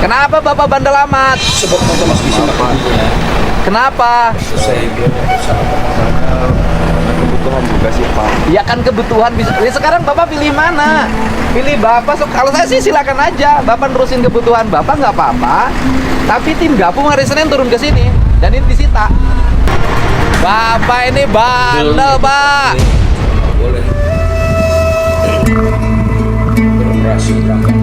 Kenapa Bapak bandel amat? Sebab motor masuk di sini Pak. Kenapa? Saya biar kebutuhan juga sih Pak. Ya kan kebutuhan bisa. Ya sekarang Bapak pilih mana? Pilih Bapak. Kalau saya sih silakan aja. Bapak nerusin kebutuhan Bapak nggak apa-apa. Tapi tim gabung hari Senin turun ke sini dan ini disita. Bapak ini bandel Pak. Boleh. Beroperasi berangkat.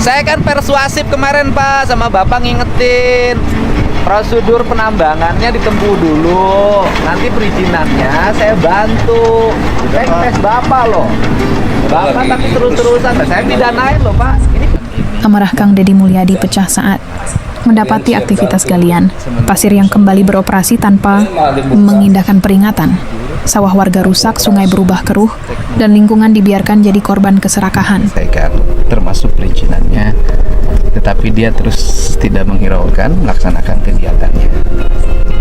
Saya kan persuasif kemarin Pak sama Bapak ngingetin prosedur penambangannya ditempuh dulu. Nanti perizinannya saya bantu. Saya tes Bapak loh. Bapak tapi terus-terusan. Saya pidanain loh Pak. Ini Amarah Kang Deddy Mulyadi pecah saat mendapati aktivitas galian pasir yang kembali beroperasi tanpa mengindahkan peringatan. Sawah warga rusak, sungai berubah keruh, dan lingkungan dibiarkan jadi korban keserakahan. kan termasuk perizinannya, tetapi dia terus tidak menghiraukan melaksanakan kegiatannya.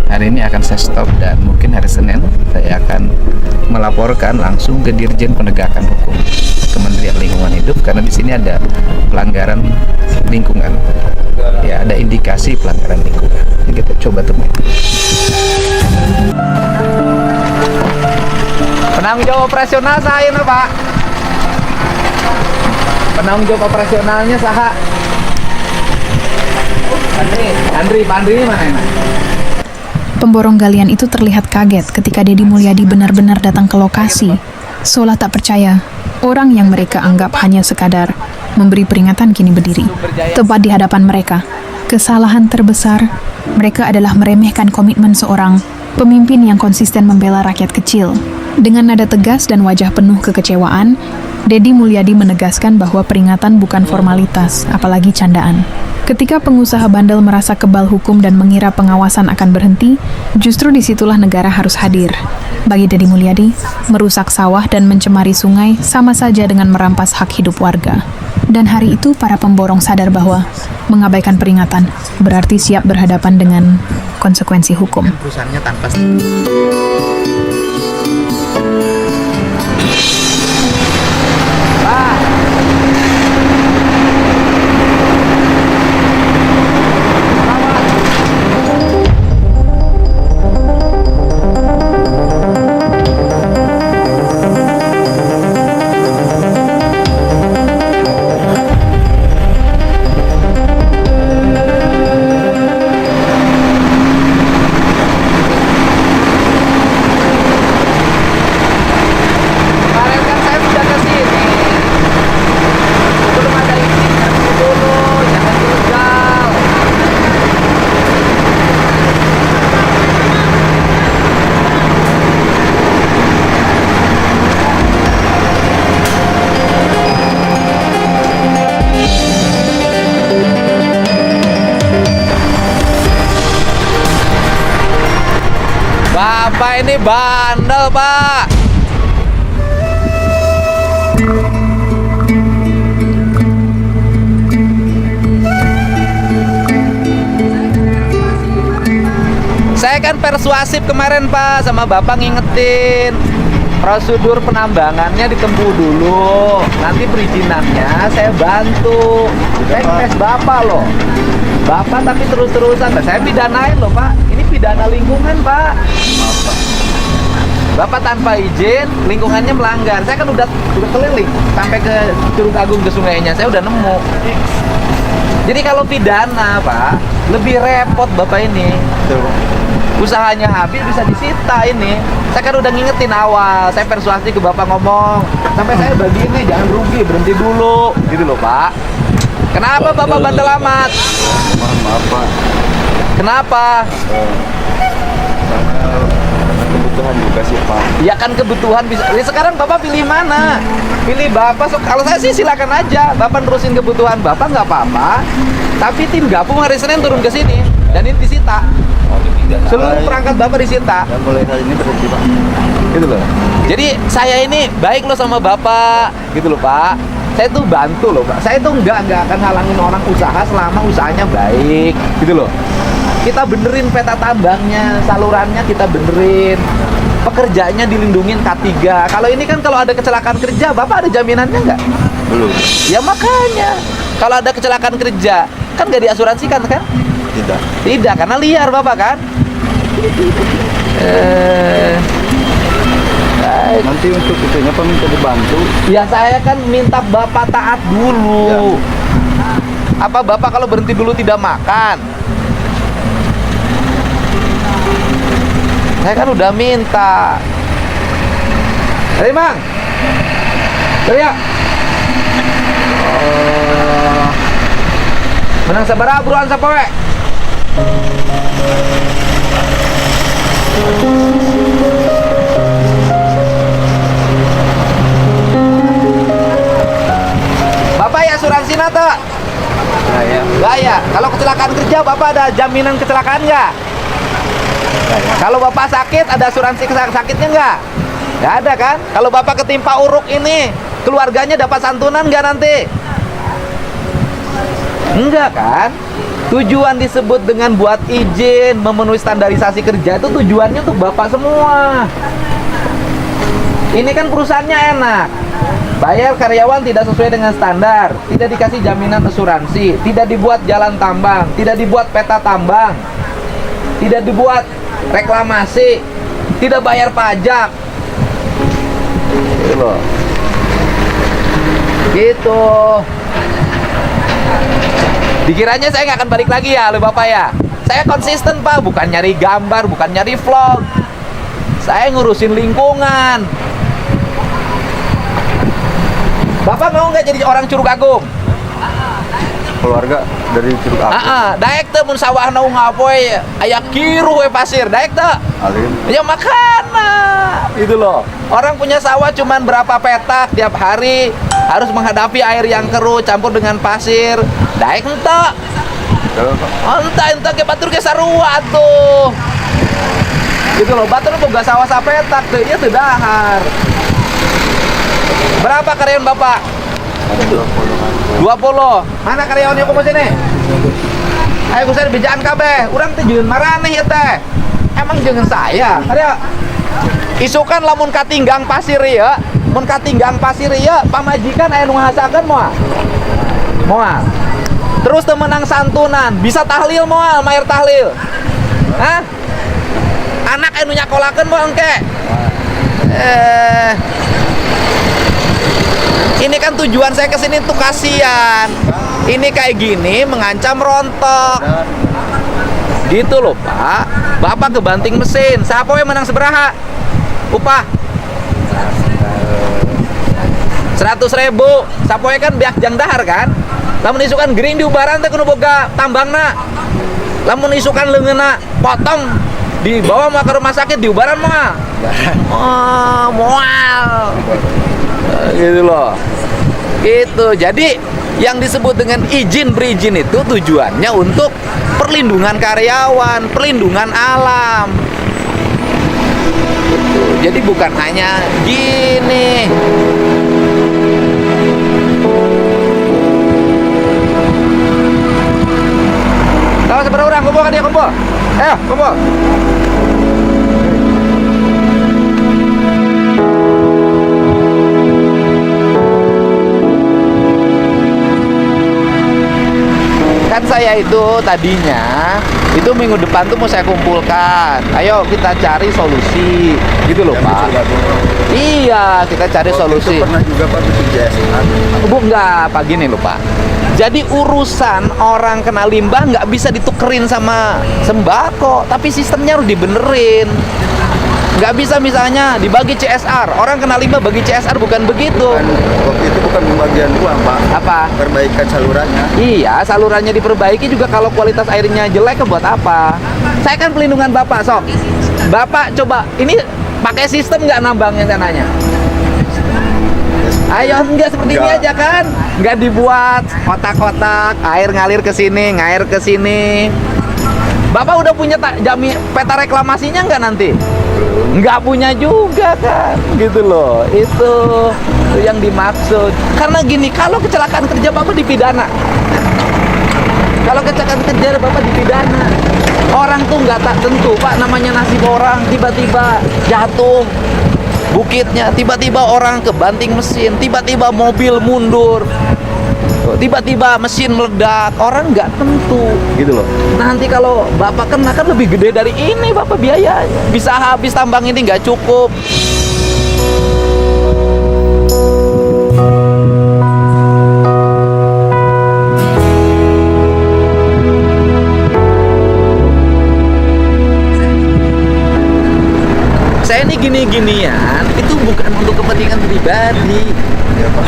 Hari ini akan saya stop dan mungkin hari Senin saya akan melaporkan langsung ke Dirjen Penegakan Hukum Kementerian Lingkungan Hidup karena di sini ada pelanggaran lingkungan. Ya, ada indikasi pelanggaran lingkungan. Yang kita coba temui. Penanggung jawab operasional saya nih Pak. Penanggung jawab operasionalnya saha? Andri ini mana enak? Pemborong galian itu terlihat kaget ketika Deddy Mulyadi benar-benar datang ke lokasi. Seolah tak percaya, orang yang mereka anggap hanya sekadar memberi peringatan kini berdiri. Tepat di hadapan mereka, kesalahan terbesar mereka adalah meremehkan komitmen seorang pemimpin yang konsisten membela rakyat kecil. Dengan nada tegas dan wajah penuh kekecewaan, Deddy Mulyadi menegaskan bahwa peringatan bukan formalitas, apalagi candaan. Ketika pengusaha bandel merasa kebal hukum dan mengira pengawasan akan berhenti, justru disitulah negara harus hadir. Bagi Deddy Mulyadi, merusak sawah dan mencemari sungai sama saja dengan merampas hak hidup warga. Dan hari itu para pemborong sadar bahwa mengabaikan peringatan berarti siap berhadapan dengan konsekuensi hukum. Perusahaannya tanpa Bapak ini bandel Pak. Saya kan persuasif kemarin Pak sama Bapak ngingetin prosedur penambangannya ditempuh dulu. Nanti perizinannya saya bantu. Saya tes Bapak loh. Bapak tapi terus-terusan. Saya pidanain loh Pak. Ini pidana lingkungan Pak. Bapak tanpa izin, lingkungannya melanggar. Saya kan udah keliling sampai ke Curug Agung ke sungainya. Saya udah nemu. Jadi kalau pidana Pak, lebih repot Bapak ini. Usahanya habis bisa disita ini. Saya kan udah ngingetin awal. Saya persuasi ke Bapak ngomong, sampai saya bagi ini jangan rugi, berhenti dulu, gitu loh Pak. Kenapa Bapak bandel amat? Mohon maaf Pak. Kenapa? Kebutuhan juga sih Pak. Ya kan kebutuhan bisa. Ya sekarang Bapak pilih mana? Pilih Bapak. Kalau saya sih silakan aja. Bapak nerusin kebutuhan Bapak nggak apa-apa. Tapi tim gabung hari Senin turun ke sini dan ini disita. Seluruh perangkat Bapak disita. Dan mulai hari ini berhenti Pak. Gitu loh. Jadi saya ini baik loh sama Bapak, gitu loh Pak. Saya tuh bantu loh Pak. Saya tuh nggak akan halangin orang usaha selama usahanya baik, gitu loh. Kita benerin peta tambangnya, salurannya kita benerin. pekerjaannya dilindungin K3. Kalau ini kan kalau ada kecelakaan kerja, Bapak ada jaminannya nggak? Belum. Ya makanya, kalau ada kecelakaan kerja, kan nggak diasuransikan kan? Tidak. Tidak, karena liar Bapak kan? Baik. Nanti untuk itunya Pak minta dibantu. Ya saya kan minta Bapak taat dulu. Apa Bapak kalau berhenti dulu tidak makan? Saya kan udah minta. Hei Mang, teriak. Menang sabaraha buruan sapoe. Bapak ya asuransi nata? Saya. Enggak ya. Kalau kecelakaan kerja Bapak ada jaminan kecelakaan nggak? Kalau Bapak sakit ada asuransi sakitnya nggak? Nggak ada kan? Kalau Bapak ketimpa uruk ini, keluarganya dapat santunan nggak nanti? Enggak kan? Tujuan disebut dengan buat izin memenuhi standarisasi kerja itu tujuannya untuk Bapak semua. Ini kan perusahaannya enak, bayar karyawan tidak sesuai dengan standar, tidak dikasih jaminan asuransi, tidak dibuat jalan tambang, tidak dibuat peta tambang, tidak dibuat reklamasi, tidak bayar pajak. Gitu loh. Gitu. Dikiranya saya nggak akan balik lagi ya oleh Bapak ya. Saya konsisten Pak, bukan nyari gambar, bukan nyari vlog. Saya ngurusin lingkungan. Bapak mau nggak jadi orang Curug Agung? Keluarga dari Curug Agung. Daek teh mun sawah naung ngapoe aya kiru we pasir, daek teh. Alim. Ya makana. Itu loh. Orang punya sawah cuman berapa petak tiap hari, harus menghadapi air yang keruh campur dengan pasir. Daek ente. Betul, Pak. Ente ke batur ge sarua tuh. Gitu loh, batur boga sawah sapetak teh ieu teu dahar. Berapa karyawan Bapak? Ada 20. 20. Mana karyawannya kumpul sini? Ayo kusir bijaan kabeh. Urang teh jeung maraneh ya teh. Emang jeung saya. Karya isukan lamun katinggang pasir ieu, mun katinggang pasir ieu pamajikan aya nu ngahasakeun moal. Moal. Terus teu menang santunan, bisa tahlil moal, mayer tahlil. Hah? Anak anu nyakolakeun moal engke. Ini kan tujuan saya kesini tuh kasihan. Ini kayak gini mengancam rontok. Gitu loh Pak. Bapak kebanting mesin. Siapa yang menang seberaha? Upah 100.000. Siapa yang kan biak jang dahar kan? Lamun isukan gering diubaran teh kudu boga tambangna. Lamun isukan leungeunna potong dibawa mah ke rumah sakit diubaran mah. Oh, moal. Gitu loh. Gitu. Jadi yang disebut dengan izin berizin itu tujuannya untuk perlindungan karyawan, perlindungan alam. Gitu. Jadi bukan hanya gini. Kalau seberapa orang kumpul kan dia kumpul. Ayo kumpul. Kan saya itu tadinya itu minggu depan tuh mau saya kumpulkan. Ayo kita cari solusi, gitu loh Pak. Iya, kita cari solusi. Itu pernah juga Pak bikin JSR. Bu enggak, Pak gini loh Pak. Jadi urusan orang kena limbah nggak bisa ditukerin sama sembako, tapi sistemnya harus dibenerin. Nggak bisa misalnya dibagi CSR, orang kena limbah bagi CSR, bukan begitu. Waktu itu bukan pembagian uang Pak. Apa? Perbaikan salurannya. Iya, salurannya diperbaiki juga. Kalau kualitas airnya jelek buat apa? Saya kan pelindungan Bapak, sok. Bapak coba, ini pakai sistem nggak nambangnya sananya? Ayo, enggak seperti ini aja kan? Nggak dibuat kotak-kotak, air ngalir ke sini, ngair ke sini. Bapak udah punya peta reklamasinya nggak nanti? Nggak punya juga kan, gitu loh. Itu yang dimaksud. Karena gini, kalau kecelakaan kerja Bapak dipidana. Kalau kecelakaan kerja Bapak dipidana. Orang tuh nggak tak tentu Pak, namanya nasib orang. Tiba-tiba jatuh bukitnya, tiba-tiba orang kebanting mesin, tiba-tiba mobil mundur, tiba-tiba mesin meledak, orang nggak tentu gitu loh. Nanti kalau Bapak kena kan lebih gede dari ini Bapak biayanya, bisa habis tambang ini nggak cukup. Saya ini gini-ginian itu bukan untuk kepentingan pribadi. Ya, Pak.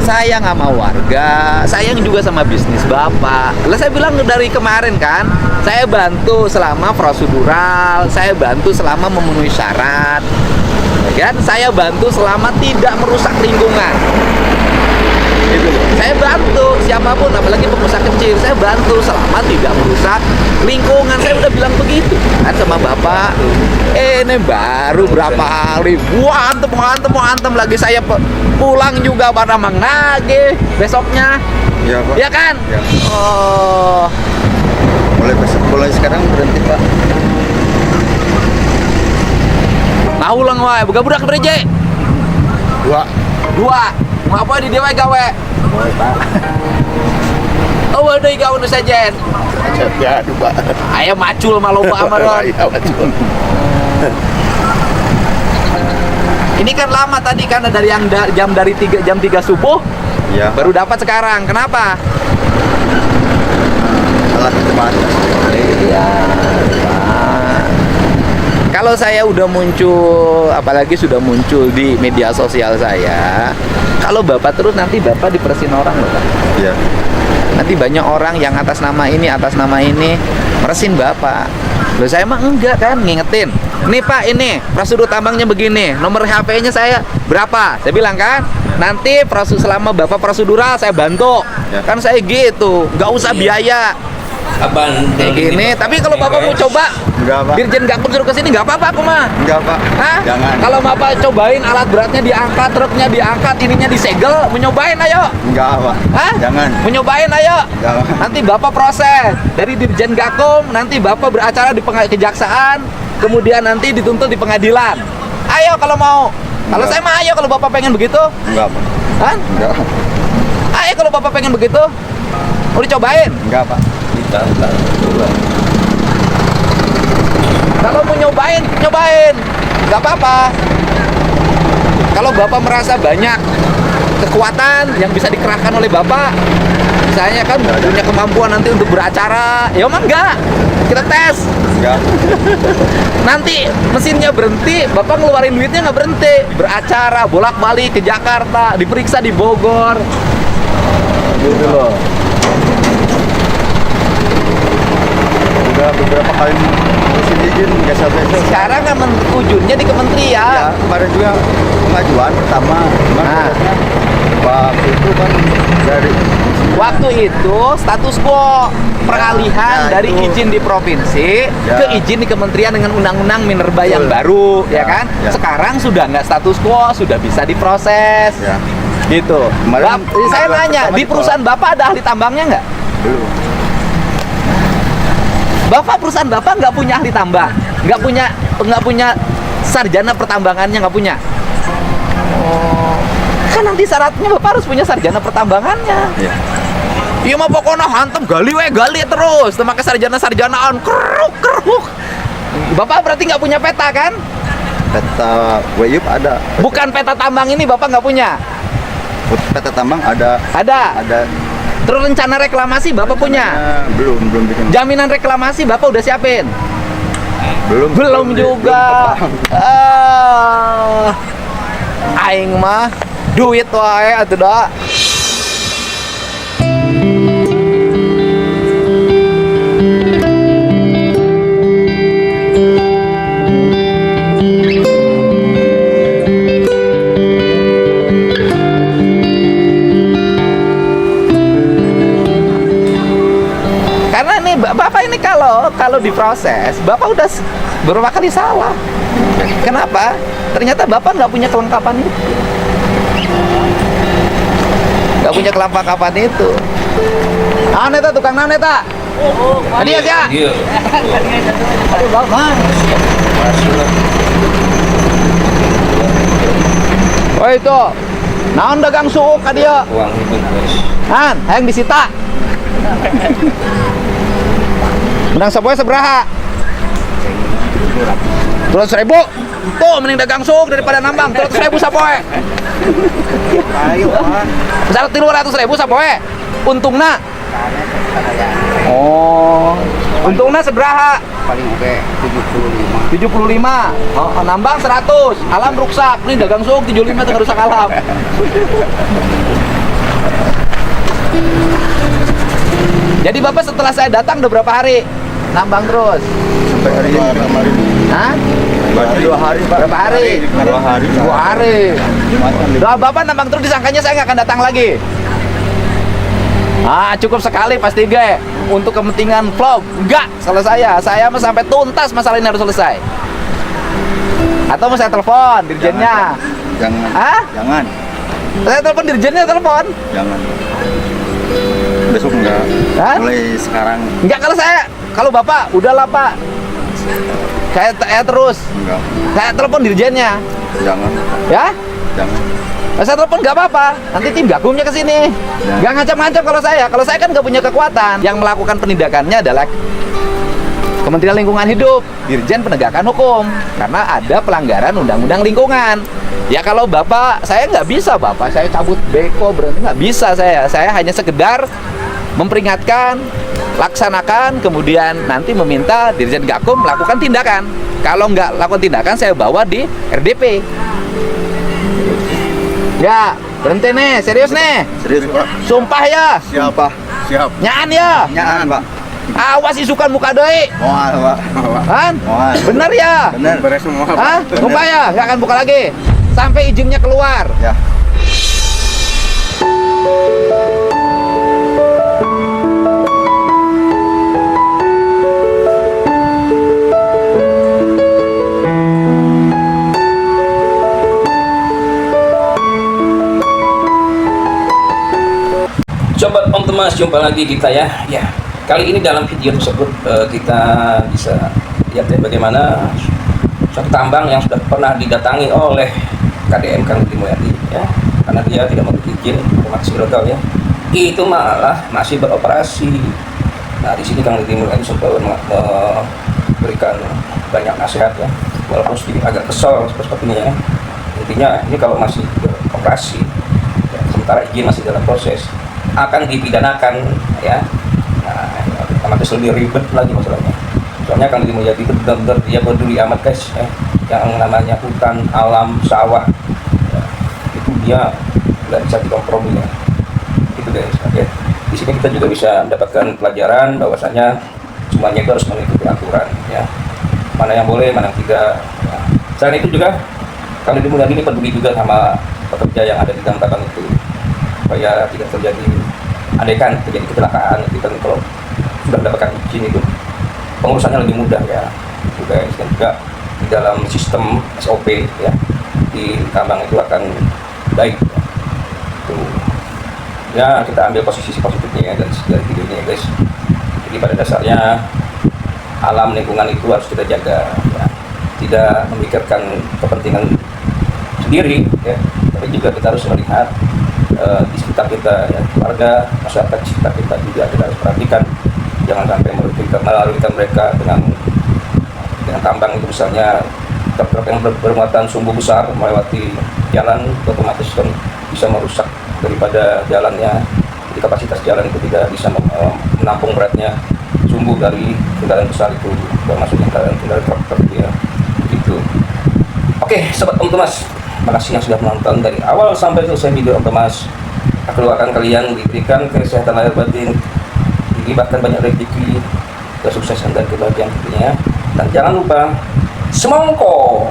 Sayang sama warga, sayang juga sama bisnis Bapak. Lah saya bilang dari kemarin kan, saya bantu selama prosedural, saya bantu selama memenuhi syarat, ya kan? Saya bantu selama tidak merusak lingkungan. Gitu loh. Saya bantu siapapun, apalagi pengusaha kecil, saya bantu selama tidak merusak lingkungan. Saya udah bilang begitu kan sama Bapak. Ini baru berapa hari, antem lagi saya pulang juga pada menagih besoknya, Ya, Pak. ya kan? Ya. Oh, Mulai sekarang berhenti, Pak. mau ulang wae, buka-budak bereje. Dua, mau apa di dewa gawe? Pak. Oh, ada gawe nu sajen. Ya, aduh, Pak. Aya macul maloba amaron. Iya, betul. Ini kan lama tadi kan dari yang jam 3 subuh Iya. baru dapat sekarang. Kenapa? Alat terbatas. Iya. Kalau saya udah muncul, apalagi sudah muncul di media sosial saya, kalau Bapak terus nanti Bapak dipersin orang loh Pak. Iya. Nanti banyak orang yang atas nama ini meresin Bapak. Loh saya mah enggak kan, ngingetin. Nih Pak, ini prosedur tambangnya begini, nomor HP-nya saya berapa? Saya bilang kan, nanti selama Bapak prosedural saya bantu. Ya. Kan saya gitu, nggak usah biaya. Kayak gini, tapi kalau Bapak mau coba, Enggak, Pak. Dirjen Gakum suruh kesini nggak apa-apa aku mah. Enggak, Pak. Hah? Jangan. Kalau Bapak cobain alat beratnya diangkat, truknya diangkat, ininya disegel, mau nyobain ayo. Enggak, Pak. Hah? Jangan. Mau nyobain ayo. Jangan. Nanti Bapak proses dari Dirjen Gakum, nanti Bapak beracara di kejaksaan, kemudian nanti dituntut di pengadilan. Ayo kalau mau. Kalau Enggak. saya mah ayo kalau Bapak pengen begitu. Enggak, Pak. Hah? Enggak. Ayo kalau Bapak pengen begitu. Mau dicobain? Enggak, Pak. Kalau mau nyobain, nggak apa-apa. Kalau Bapak merasa banyak kekuatan yang bisa dikerahkan oleh Bapak, misalnya kan punya kemampuan nanti untuk beracara, ya emang enggak, kita tes. Enggak. Nanti mesinnya berhenti, Bapak ngeluarin duitnya nggak berhenti, beracara, bolak-balik ke Jakarta, diperiksa di Bogor, gitu loh. Udah beberapa kali musim izin enggak sampai. Sekarang kan ujungnya di Ya, kementerian. kemarin juga pengajuan pertama. Cuman Nah. waktu itu kan dari Waktu itu status quo peralihan Ya, dari itu. izin di provinsi Ya. ke izin di kementerian dengan undang-undang minerba yang Betul. baru, ya Ya, kan? ya. Sekarang sudah nggak status quo, sudah bisa diproses, ya gitu. Kemarin Saya pengajuan nanya, pertama di perusahaan Bapak ada ahli tambangnya nggak? belum. Perusahaan Bapak nggak punya ahli tambang, nggak punya sarjana pertambangannya, nggak punya. Oh, kan nanti syaratnya Bapak harus punya sarjana pertambangannya. Ya. Iya mah pokoknya hantem gali terus, pakai sarjana-sarjanaan keruk. Bapak berarti nggak punya peta kan? Peta Wayup ada. Bukan peta tambang ini Bapak nggak punya? Peta tambang ada. Ada. Ada. Terus rencana reklamasi Bapak punya? Belum bikin. Jaminan reklamasi Bapak udah siapin? Belum juga. Aing mah duit wae atuh da. Karena nih Bapak ini kalau diproses, Bapak udah beberapa kali salah. Kenapa? Ternyata Bapak nggak punya kelengkapan itu. Nggak punya kelengkapan itu. Naon eta tukang naon eta? Tadi ya. Iya. Aduh, Bang. Oh itu. Naon dagang suuk ka dieu? Uang itu guys. Han, hayang disita. Menang sapoe sabaraha? 200.000. Tuh, mending dagang suuk daripada nambang. 200.000 sapoe. Ayo, Pak. Misal 300.000 sapoe. Untungna. Oh. Untungna sabaraha? Paling oke 75. 75. Oh, nambang 100. Alam ruksak. Nih dagang suuk 75 teu rusak alam. Jadi Bapak setelah saya datang udah berapa hari? Nambang terus. Sampai hari ini kemarin. Hah? 2 hari, Pak. Berapa hari? 2 hari. 2 hari. Doa Bapak nambang terus disangkanya saya nggak akan datang lagi. Ah, cukup sekali pasti ge. Untuk kepentingan vlog. Enggak, kalau saya mah sampai tuntas masalah ini harus selesai. Atau mau saya telepon dirjennya. Jangan. Hah? Jangan. Saya telepon dirjennya, telepon. Jangan. Besok enggak. Hah? Mulai sekarang Enggak, kalau Bapak udahlah Pak. Saya terus. enggak. Saya telepon dirjennya. Jangan. Ya? Jangan. Saya telepon nggak apa-apa, nanti tim gabungnya ke sini. Ya. Nggak ngancam-ngancam kalau saya kan nggak punya kekuatan. Yang melakukan penindakannya adalah Kementerian Lingkungan Hidup, Dirjen Penegakan Hukum, karena ada pelanggaran undang-undang lingkungan. Ya kalau Bapak, saya nggak bisa Bapak, saya cabut beko berarti nggak bisa saya hanya sekedar memperingatkan, laksanakan, kemudian nanti meminta Dirjen Gakum melakukan tindakan. Kalau nggak lakukan tindakan, saya bawa di RDP. Ya, berhenti nih, serius nih. Serius, Pak. Sumpah ya. Siapa? Siap. Nyaan ya. Nyaan, Pak. Awas isukan muka deui. Moal, Pak. Kan? Moal. Bener ya? Bener. Beres semua, Pak. Hah? Sumpah ya, nggak akan buka lagi. Sampai izinnya keluar. Ya. Sobat Om Temas, jumpa lagi kita ya. Ya, kali ini dalam video tersebut kita bisa lihat ya bagaimana suatu tambang yang sudah pernah didatangi oleh KDM Kang Deddy Mulyadi ya, karena dia tidak memiliki izin otomatis ilegal ya. Itu malah masih beroperasi. Nah, di sini Kang Deddy Mulyadi sempat memberikan banyak nasihat ya, walaupun sedikit agak kesel sepertinya ya. Intinya ini kalau masih beroperasi ya, sementara izin masih dalam proses, akan dipidanakan ya. Nah, otomatis lebih ribet lagi masalahnya. Soalnya Kang Deddy Mulyadi itu benar-benar dia peduli amat guys ya. Yang namanya hutan, alam, sawah ya, itu dia nggak bisa dikompromi ya. Itu guys. Oke. Di sini kita juga bisa mendapatkan pelajaran bahwasanya semuanya itu harus mengikuti aturan ya. Mana yang boleh, mana yang tidak. Ya. Selain itu juga Kang Deddy Mulyadi ini peduli juga sama pekerja yang ada di dalam tambang itu, supaya tidak terjadi, andaikan terjadi kecelakaan kita kalau sudah mendapatkan izin itu pengurusannya lebih mudah ya juga, dan juga di dalam sistem SOP ya di tambang itu akan baik ya. Tuh. Ya kita ambil posisi positifnya ya dari video ini ya guys. Jadi pada dasarnya alam lingkungan itu harus kita jaga ya. Tidak memikirkan kepentingan sendiri ya, tapi juga kita harus melihat di sekitar kita ya, keluarga, masyarakat di sekitar kita juga kita harus perhatikan, jangan sampai merugikan mereka dengan tambang itu, misalnya truk yang bermuatan sumbu besar melewati jalan, otomatis kan bisa merusak daripada jalannya. Jadi kapasitas jalan itu tidak bisa menampung beratnya sumbu dari kendaraan besar itu, termasuk kendaraan truk ya, gitu. Oke, sobat Om Temas, makasih yang sudah menonton dari awal sampai selesai video Om Temas. Aku doakan kalian diberikan kesehatan lahir batin, dilibatkan banyak rezeki, kesuksesan dan kebahagiaan tentunya. Dan jangan lupa semongko.